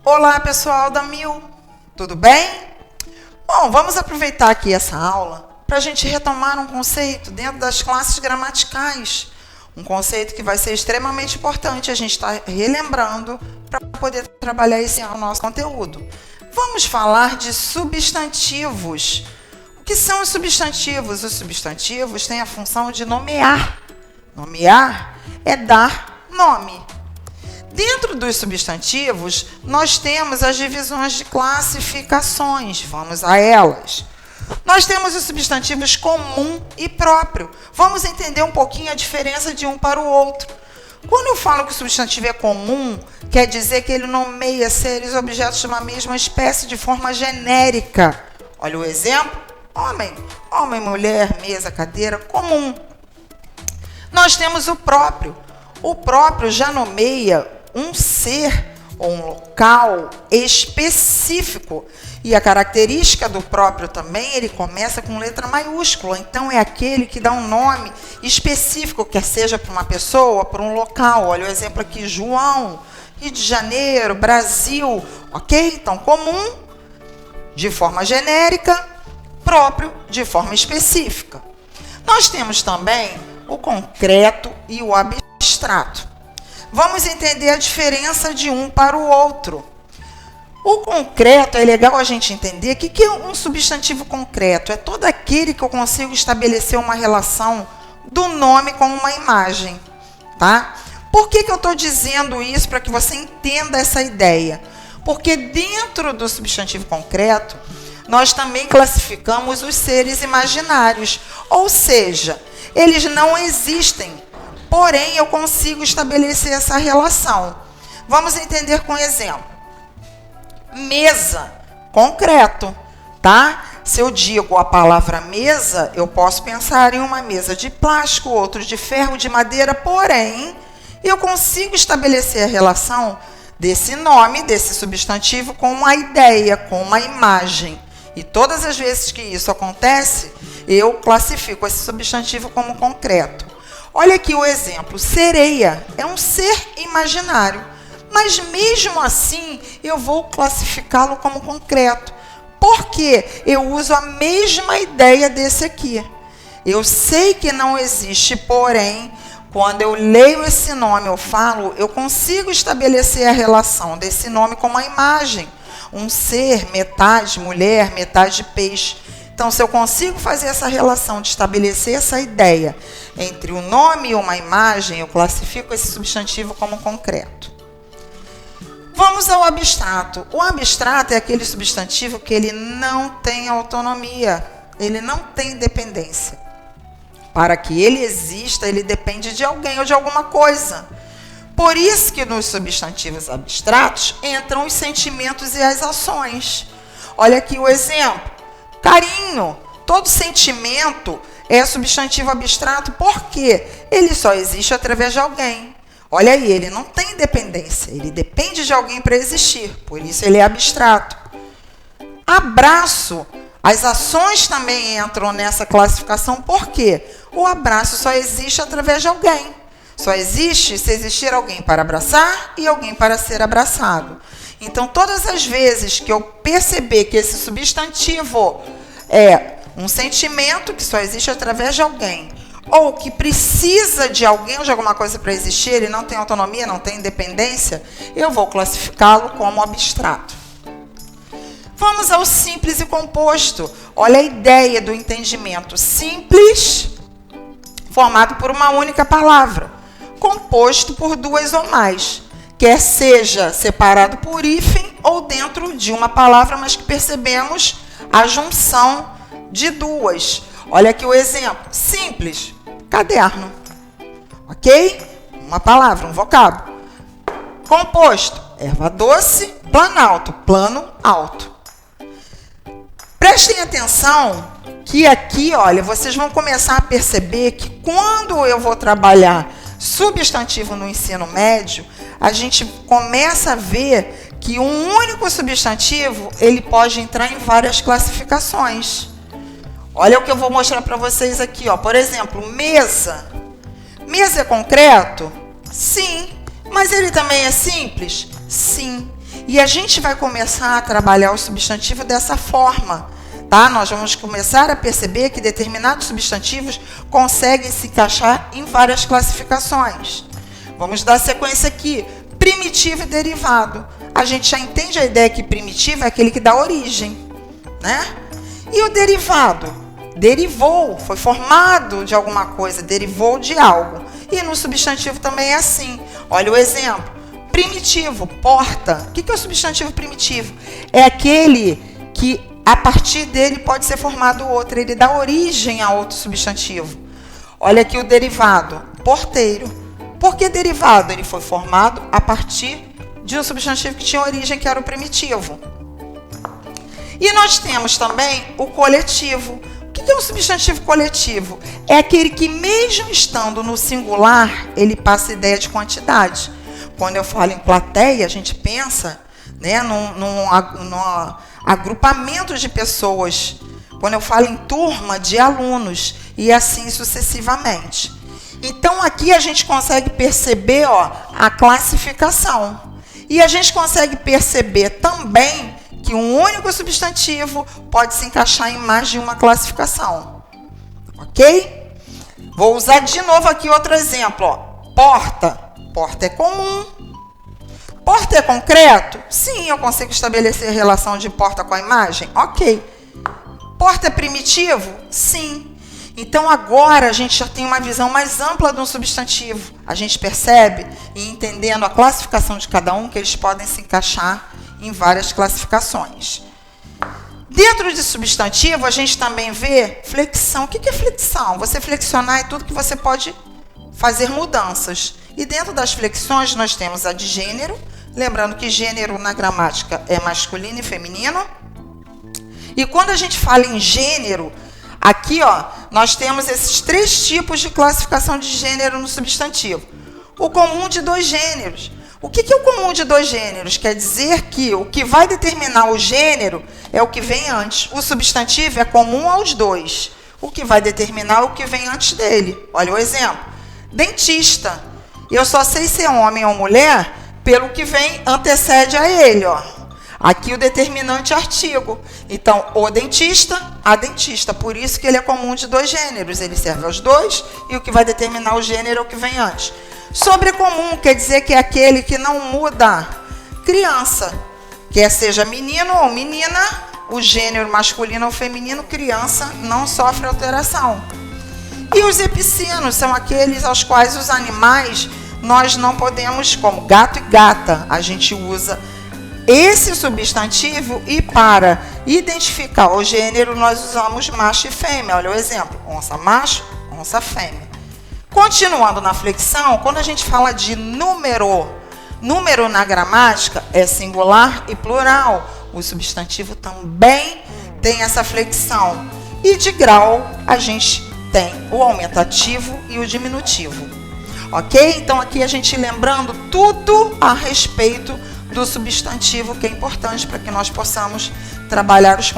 Olá, pessoal da Mil, tudo bem? Bom, vamos aproveitar aqui essa aula para a gente retomar um conceito dentro das classes gramaticais. Um conceito que vai ser extremamente importante a gente estar relembrando para poder trabalhar esse nosso conteúdo. Vamos falar de substantivos. O que são os substantivos? Os substantivos têm a função de nomear. Nomear é dar nome. Dentro dos substantivos, nós temos as divisões de classificações. Vamos a elas. Nós temos os substantivos comum e próprio. Vamos entender um pouquinho a diferença de um para o outro. Quando eu falo que o substantivo é comum, quer dizer que ele nomeia seres ou objetos de uma mesma espécie de forma genérica. Olha o exemplo. Homem, homem, mulher, mesa, cadeira, comum. Nós temos o próprio. O próprio já nomeia um ser ou um local específico. E a característica do próprio também, ele começa com letra maiúscula. Então, é aquele que dá um nome específico, quer seja para uma pessoa, para um local. Olha o exemplo aqui, João, Rio de Janeiro, Brasil. Ok? Então, comum, de forma genérica, próprio, de forma específica. Nós temos também o concreto e o abstrato. Vamos entender a diferença de um para o outro. O concreto, é legal a gente entender o que é um substantivo concreto. É todo aquele que eu consigo estabelecer uma relação do nome com uma imagem. Tá? Por que eu estou dizendo isso? Para que você entenda essa ideia. Porque dentro do substantivo concreto, nós também classificamos os seres imaginários. Ou seja, eles não existem, porém eu consigo estabelecer essa relação. Vamos entender com exemplo. Mesa, concreto, tá? Se eu digo a palavra mesa, eu posso pensar em uma mesa de plástico, outro de ferro, de madeira, porém, eu consigo estabelecer a relação desse nome, desse substantivo, com uma ideia, com uma imagem. E todas as vezes que isso acontece, eu classifico esse substantivo como concreto. Olha aqui o exemplo. Sereia é um ser imaginário. Mas mesmo assim, eu vou classificá-lo como concreto. Porque eu uso a mesma ideia desse aqui. Eu sei que não existe, porém, quando eu leio esse nome, eu consigo estabelecer a relação desse nome com uma imagem. Um ser, metade mulher, metade peixe. Então, se eu consigo fazer essa relação de estabelecer essa ideia entre o nome e uma imagem, eu classifico esse substantivo como concreto. Vamos ao abstrato. O abstrato é aquele substantivo que ele não tem autonomia, ele não tem dependência. Para que ele exista, ele depende de alguém ou de alguma coisa. Por isso que nos substantivos abstratos entram os sentimentos e as ações. Olha aqui o exemplo. Carinho. Todo sentimento é substantivo abstrato porque ele só existe através de alguém. Olha aí, ele não tem dependência, ele depende de alguém para existir, por isso ele é abstrato. Abraço, as ações também entram nessa classificação, porque o abraço só existe através de alguém. Só existe se existir alguém para abraçar e alguém para ser abraçado. Então, todas as vezes que eu perceber que esse substantivo é um sentimento que só existe através de alguém, ou que precisa de alguém ou de alguma coisa para existir, ele não tem autonomia, não tem independência, eu vou classificá-lo como abstrato. Vamos ao simples e composto. Olha a ideia do entendimento. Simples, formado por uma única palavra, composto por duas ou mais, quer seja separado por hífen ou dentro de uma palavra, mas que percebemos a junção de duas. Olha aqui o exemplo. Simples, caderno. Ok? Uma palavra, um vocábulo. Composto, erva doce, planalto, plano alto. Prestem atenção que aqui, olha, vocês vão começar a perceber que quando eu vou trabalhar substantivo no ensino médio, a gente começa a ver que um único substantivo, ele pode entrar em várias classificações. Olha o que eu vou mostrar para vocês aqui, ó. Por exemplo, mesa. Mesa é concreto? Sim. Mas ele também é simples? Sim. E a gente vai começar a trabalhar o substantivo dessa forma, tá? Nós vamos começar a perceber que determinados substantivos conseguem se encaixar em várias classificações. Vamos dar sequência aqui. Primitivo e derivado. A gente já entende a ideia que primitivo é aquele que dá origem, né? E o derivado? Derivou, foi formado de alguma coisa, derivou de algo. E no substantivo também é assim. Olha o exemplo. Primitivo, porta. O que é o substantivo primitivo? É aquele que a partir dele pode ser formado outro. Ele dá origem a outro substantivo. Olha aqui o derivado. Porteiro. Por que derivado? Ele foi formado a partir de um substantivo que tinha origem, que era o primitivo. E nós temos também o coletivo. O que é um substantivo coletivo? É aquele que, mesmo estando no singular, ele passa a ideia de quantidade. Quando eu falo em plateia, a gente pensa, né, num agrupamento de pessoas. Quando eu falo em turma, de alunos, e assim sucessivamente. Então, aqui a gente consegue perceber, ó, a classificação. E a gente consegue perceber também que um único substantivo pode se encaixar em mais de uma classificação. Ok? Vou usar de novo aqui outro exemplo. Ó. Porta. Porta é comum. Porta é concreto? Sim, eu consigo estabelecer a relação de porta com a imagem? Ok. Porta é primitivo? Sim. Então, agora, a gente já tem uma visão mais ampla de um substantivo. A gente percebe, e entendendo a classificação de cada um, que eles podem se encaixar em várias classificações. Dentro de substantivo, a gente também vê flexão. O que é flexão? Você flexionar é tudo que você pode fazer mudanças. E dentro das flexões, nós temos a de gênero. Lembrando que gênero, na gramática, é masculino e feminino. E quando a gente fala em gênero, aqui, ó, nós temos esses 3 tipos de classificação de gênero no substantivo. O comum de 2 gêneros. O que é o comum de 2 gêneros? Quer dizer que o que vai determinar o gênero é o que vem antes. O substantivo é comum aos 2. O que vai determinar é o que vem antes dele. Olha o exemplo. Dentista. Eu só sei se é homem ou mulher pelo que vem antecede a ele, ó. Aqui o determinante artigo. Então, o dentista, a dentista. Por isso que ele é comum de 2 gêneros. Ele serve aos 2 e o que vai determinar o gênero é o que vem antes. Sobrecomum quer dizer que é aquele que não muda. Criança, quer seja menino ou menina, o gênero masculino ou feminino, criança não sofre alteração. E os epicenos são aqueles aos quais os animais nós não podemos, como gato e gata, a gente usa esse substantivo e para identificar o gênero nós usamos macho e fêmea. Olha o exemplo, onça macho, onça fêmea. Continuando na flexão, quando a gente fala de número, número na gramática é singular e plural. O substantivo também tem essa flexão. E de grau, a gente tem o aumentativo e o diminutivo. Ok? Então, aqui a gente lembrando tudo a respeito do substantivo, que é importante para que nós possamos trabalhar os